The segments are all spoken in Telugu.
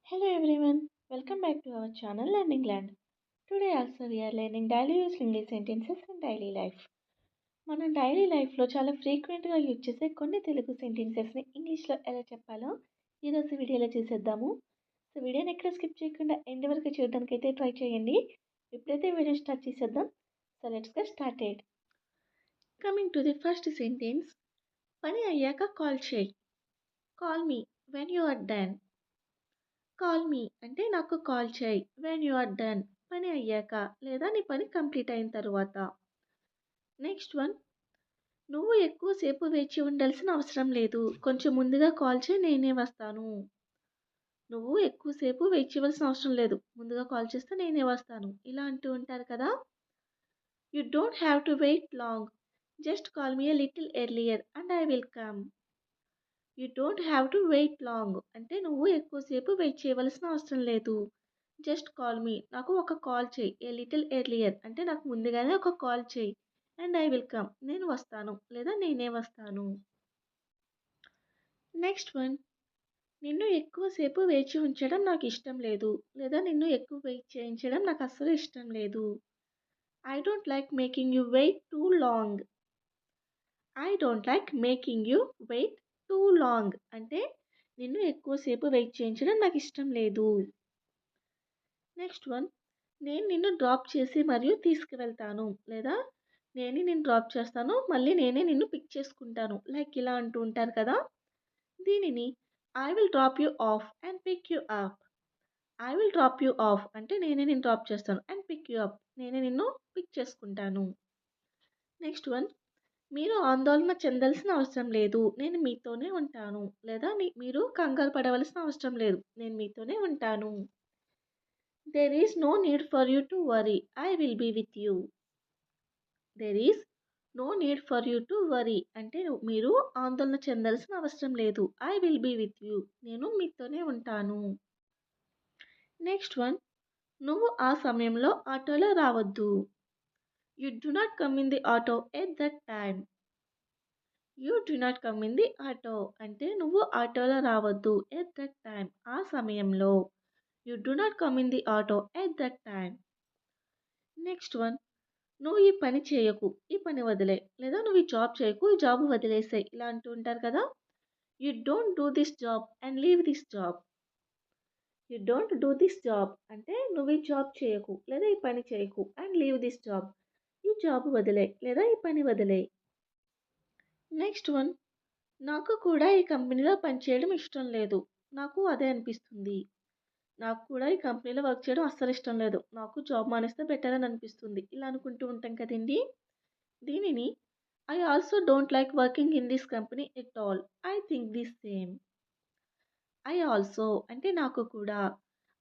Hello everyone, welcome back to our channel Learning Land. Today also we are learning daily use English sentences in daily life. మనం డైలీ లైఫ్లో చాలా ఫ్రీక్వెంట్గా యూజ్ చేసే కొన్ని తెలుగు సెంటెన్సెస్ని ఇంగ్లీష్లో ఎలా చెప్పాలో ఈరోజు వీడియోలో చూసేద్దాము. సో వీడియోని ఎక్కడ స్కిప్ చేయకుండా ఎండ్ వరకు చూడడానికి అయితే ట్రై చేయండి. ఇప్పుడైతే వీడియో స్టార్ట్ చేసేద్దాం. So let's get started. Coming to the first sentence, పని అయ్యాక కాల్ చేయి. Call me when you are done. Call me అంటే నాకు కాల్ చేయి. వెన్ యు ఆర్ డన్ పని అయ్యాక లేదా నీ పని కంప్లీట్ అయిన తర్వాత. నెక్స్ట్ వన్, నువ్వు ఎక్కువసేపు వేచి ఉండాల్సిన అవసరం లేదు, కొంచెం ముందుగా కాల్ చేయి, నేనే వస్తాను. నువ్వు ఎక్కువసేపు వెయిట్ చేయవలసిన అవసరం లేదు, ముందుగా కాల్ చేస్తే నేనే వస్తాను, ఇలా అంటూ ఉంటారు కదా. You don't have to wait long, just call me a little earlier and I will come. You don't have to wait long అంటే నువ్వు ఎక్కువసేపు వెయిట్ చేయవలసిన అవసరం లేదు. జస్ట్ కాల్ మీ నాకు ఒక కాల్ చేయి. ఏ లిటిల్ ఎర్లియర్ అంటే నాకు ముందుగానే ఒక కాల్ చేయి. అండ్ ఐ విల్ కమ్ నేను వస్తాను లేదా నేనే వస్తాను. నెక్స్ట్ వన్, నిన్ను ఎక్కువసేపు వేచి ఉంచడం నాకు ఇష్టం లేదు లేదా నిన్ను ఎక్కువ వెయిట్ చేయించడం నాకు అస్సలు ఇష్టం లేదు. I don't like making you wait too long. I don't like making you wait too long అంటే నిన్ను ఎక్కువసేపు వెయిట్ చేయించడం నాకు ఇష్టం లేదు. నెక్స్ట్ వన్, నేను నిన్ను డ్రాప్ చేసి మరియు తీసుకువెళ్తాను లేదా నేను నిన్ను డ్రాప్ చేస్తాను మళ్ళీ నేనే నిన్ను పిక్ చేసుకుంటాను, లైక్ ఇలా అంటూ ఉంటారు కదా. దీనిని I will drop you off and pick you up. I will drop you off అంటే నేనే నిన్ను డ్రాప్ చేస్తాను అండ్ పిక్ యూ అప్ నేనే నిన్ను పిక్ చేసుకుంటాను. నెక్స్ట్ వన్, మీరు ఆందోళన చెందాల్సిన అవసరం లేదు, నేను మీతోనే ఉంటాను లేదా మీరు కంగారు పడవలసిన అవసరం లేదు, నేను మీతోనే ఉంటాను. There is no need for you to worry, I will be with you. There is no need for you to worry అంటే మీరు ఆందోళన చెందాల్సిన అవసరం లేదు. I will be with you నేను మీతోనే ఉంటాను. నెక్స్ట్ వన్, నువ్వు ఆ సమయంలో ఆటోలో రావద్దు. You do not come in the auto at that time. You do not come in the auto అంటే నువ్వు ఆటోలో రావద్దు. ఎట్ దట్ టైమ్ ఆ సమయంలో. You do not come in the auto at that time. Next one, నువ్వు ఈ పని చేయకు, ఈ పని వదిలే లేదా నువ్వు ఈ జాబ్ చేయకు, ఈ జాబ్ వదిలేసాయి, ఇలా అంటూ ఉంటారు కదా. You don't do this job and leave this job. You don't do this job అంటే నువ్వు ఈ జాబ్ చేయకు లేదా ఈ పని చేయకు అండ్ లీవ్ దిస్ జాబ్ ఈ జాబ్ వదిలే లేదా ఈ పని వదిలే. నెక్స్ట్ వన్, నాకు కూడా ఈ కంపెనీలో పనిచేయడం ఇష్టం లేదు, నాకు అదే అనిపిస్తుంది. నాకు కూడా ఈ కంపెనీలో వర్క్ చేయడం అస్సలు ఇష్టం లేదు, నాకు జాబ్ మానేస్తే బెటర్ అని అనిపిస్తుంది, ఇలా అనుకుంటూ ఉంటాం కదండి. దీనిని I also don't like working in this company at all, I think this same. I also అంటే నాకు కూడా.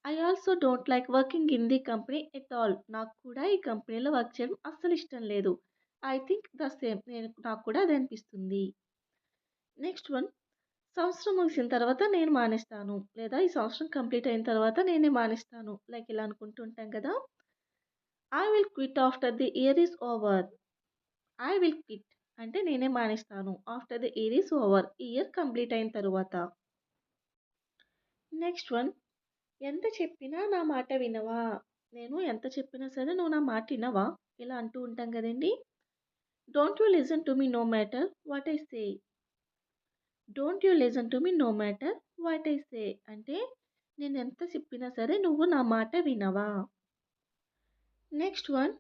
I also don't like working in the company at all నాకు కూడా ఈ కంపెనీలో వర్క్ చేయడం అస్సలు ఇష్టం లేదు. ఐ థింక్ ద సేమ్ నాకు కూడా అదే అనిపిస్తుంది. నెక్స్ట్ వన్, సంవత్సరం ముగిసిన తర్వాత నేను మానేస్తాను లేదా ఈ సంవత్సరం కంప్లీట్ అయిన తర్వాత నేనే మానేస్తాను, లైక్ ఇలా అనుకుంటూ ఉంటాం కదా. I will quit after the year is over. I will quit అంటే నేనే మానేస్తాను. After the year is over year complete అయిన తర్వాత. నెక్స్ట్ వన్, ఎంత చెప్పినా నా మాట వినవా. నేను ఎంత చెప్పినా సరే నువ్వు నా మాట వినవా, ఇలా అంటూ ఉంటాం కదండి. Don't you listen to me no matter what I say. Don't you listen to me no matter what I say అంటే నేను ఎంత చెప్పినా సరే నువ్వు నా మాట వినవా. నెక్స్ట్ వన్,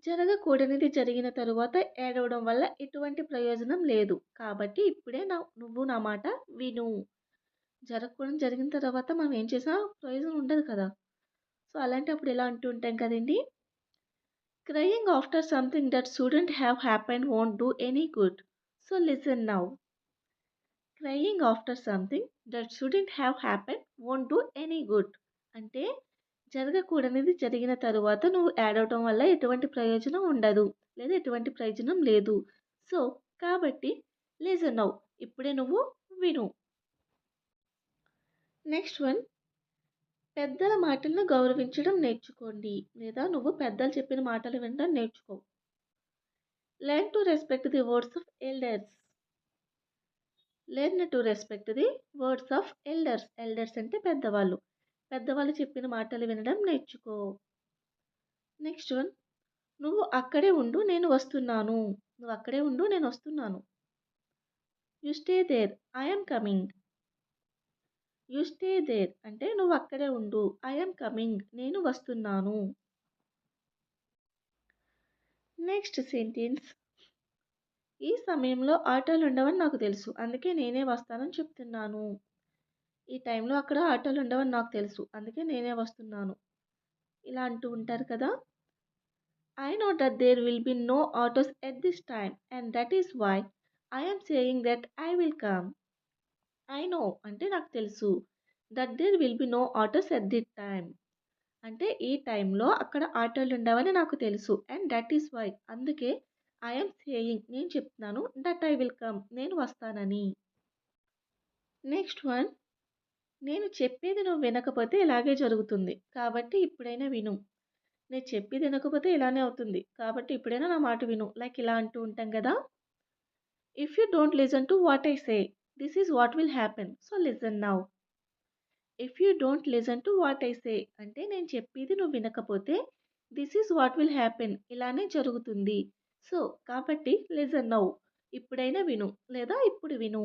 జరగకూడనిది జరిగిన తరువాత ఏడవడం వల్ల ఎటువంటి ప్రయోజనం లేదు, కాబట్టి ఇప్పుడే నువ్వు నా మాట విను. జరగకూడదు జరిగిన తర్వాత మనం ఏం చేసినా ప్రయోజనం ఉండదు కదా. సో అలాంటప్పుడు ఎలా అంటూ ఉంటాం కదండి. Crying after something that shouldn't have happened won't do any good, so listen now. Crying after something that shouldn't have happened won't do any good అంటే జరగకూడనిది జరిగిన తరువాత నువ్వు ఏడవటం వల్ల ఎటువంటి ప్రయోజనం ఉండదు లేదా ఎటువంటి ప్రయోజనం లేదు. సో కాబట్టి లిసన్ నౌ ఇప్పుడే నువ్వు విను. నెక్స్ట్ వన్, పెద్దల మాటలను గౌరవించడం నేర్చుకోండి లేదా నువ్వు పెద్దలు చెప్పిన మాటలు వినడం నేర్చుకో. Learn to respect the words of elders. Learn to respect the words of elders. Elders అంటే పెద్దవాళ్ళు. పెద్దవాళ్ళు చెప్పిన మాటలు వినడం నేర్చుకో. నెక్స్ట్ వన్, నువ్వు అక్కడే ఉండు నేను వస్తున్నాను. నువ్వు అక్కడే ఉండు నేను వస్తున్నాను. You stay there I am coming. You stay there అంటే నువ్వు అక్కడే ఉండు. ఐ యామ్ కమింగ్ నేను వస్తున్నాను. నెక్స్ట్ సెంటెన్స్, ఈ సమయంలో ఆటోలు ఉండవని నాకు తెలుసు అందుకే నేనే వస్తానని చెప్తున్నాను. ఈ టైంలో అక్కడ ఆటోలు ఉండవని నాకు తెలుసు అందుకే నేనే వస్తున్నాను. ఇలా అంటూ ఉంటారు కదా. I know that there will be no autos at this time and that is why I am saying that I will come. I know అంటే నాకు తెలుసు. That there will be no autos at the time అంటే ఈ టైంలో అక్కడ ఆటోలు ఉండవని నాకు తెలుసు. అండ్ దట్ ఈస్ వై అందుకే ఐ యామ్ సేయింగ్ నేను చెప్తున్నాను దట్ ఐ విల్ కమ్ నేను వస్తానని. నెక్స్ట్ వన్, నేను చెప్పేది నువ్వు వినకపోతే ఇలాగే జరుగుతుంది కాబట్టి ఇప్పుడైనా విను. నేను చెప్పేది వినకపోతే ఇలానే అవుతుంది కాబట్టి ఇప్పుడైనా నా మాట విను. లైక్ ఇలా అంటూ ఉంటాం కదా. If you don't listen to what I say this is what will happen so listen now. If you don't listen to what I say అంటే నేను చెప్పేది నువ్వు వినకపోతే this is what will happen ఇలానే జరుగుతుంది. సో కాబట్టి లిజన్ నౌ ఇప్పుడైనా విను లేదా ఇప్పుడు విను.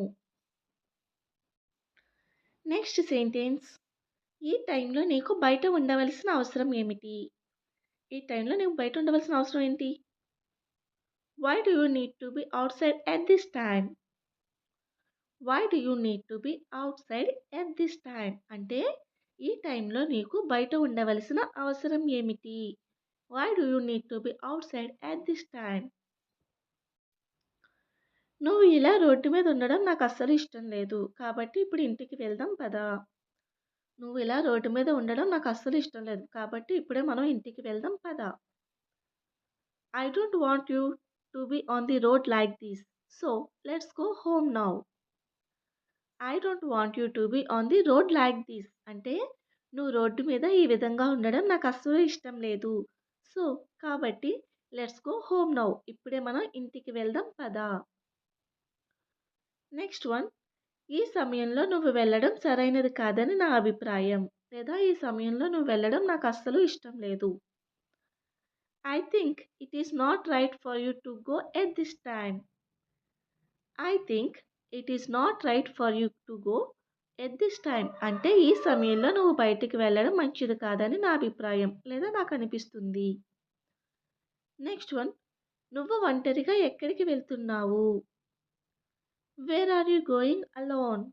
నెక్స్ట్ సెంటెన్స్, ఈ టైంలో నీకు బయట ఉండవలసిన అవసరం ఏమిటి? ఈ టైంలో నీకు బయట ఉండవలసిన అవసరం ఏంటి? Why do you need to be outside at this time? Why do you need to be outside at this time అంటే ఈ టైంలో నీకు బయట ఉండవలసిన అవసరం ఏమిటి? Why do you need to be outside at this time? నువ్వు ఇలా రోడ్డు మీద ఉండడం నాకు అస్సలు ఇష్టం లేదు కాబట్టి ఇప్పుడు ఇంటికి వెళ్దాం పదా. నువ్వు ఇలా రోడ్డు మీద ఉండడం నాకు అస్సలు ఇష్టం లేదు కాబట్టి ఇప్పుడే మనం ఇంటికి వెళ్దాం పదా. I don't want you to be on the road like this so let's go home now. I don't want you to be on the road like this అంటే నువ్వు రోడ్డు మీద ఈ విధంగా ఉండడం నాకు అస్సలు ఇష్టం లేదు. సో కాబట్టి లెట్స్ గో హోమ్ నౌ ఇప్పుడే మనం ఇంటికి వెళ్దాం పదా. నెక్స్ట్ వన్, ఈ సమయంలో నువ్వు వెళ్ళడం సరైనది కాదని నా అభిప్రాయం లేదా ఈ సమయంలో నువ్వు వెళ్ళడం నాకు అస్సలు ఇష్టం లేదు. I think it is not right for you to go at this time. I think it is not right for you to go at this time అంటే ఈ సమయంలో నువ్వు బయటికి వెళ్ళడం మంచిది కాదని నా అభిప్రాయం లేదా నాకు అనిపిస్తుంది. నెక్స్ట్ వన్, నువ్వు ఒంటరిగా ఎక్కడికి వెళ్తున్నావు? Where are you going alone?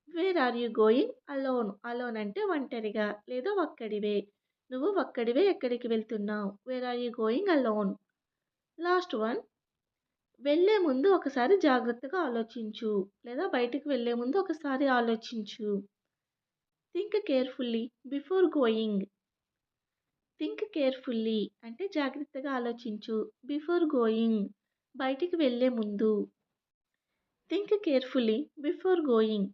Where are you going alone? Alone అంటే ఒంటరిగా లేదా ఒక్కడివే. నువ్వు ఒక్కడివే ఎక్కడికి వెళ్తున్నావు? Where are you going alone? Last one, వెళ్ళే ముందు ఒకసారి జాగ్రత్తగా ఆలోచించు లేదా బయటికి వెళ్ళే ముందు ఒకసారి ఆలోచించు. Think carefully before going. Think carefully అంటే జాగ్రత్తగా ఆలోచించు. బిఫోర్ గోయింగ్ బయటికి వెళ్ళే ముందు. Think carefully before going.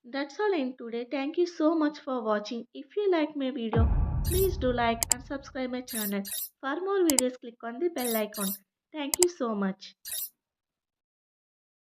That's all in today. Thank you so much for watching. If you like my video, please do like and subscribe my channel. For more videos, click on the bell icon. Thank you so much.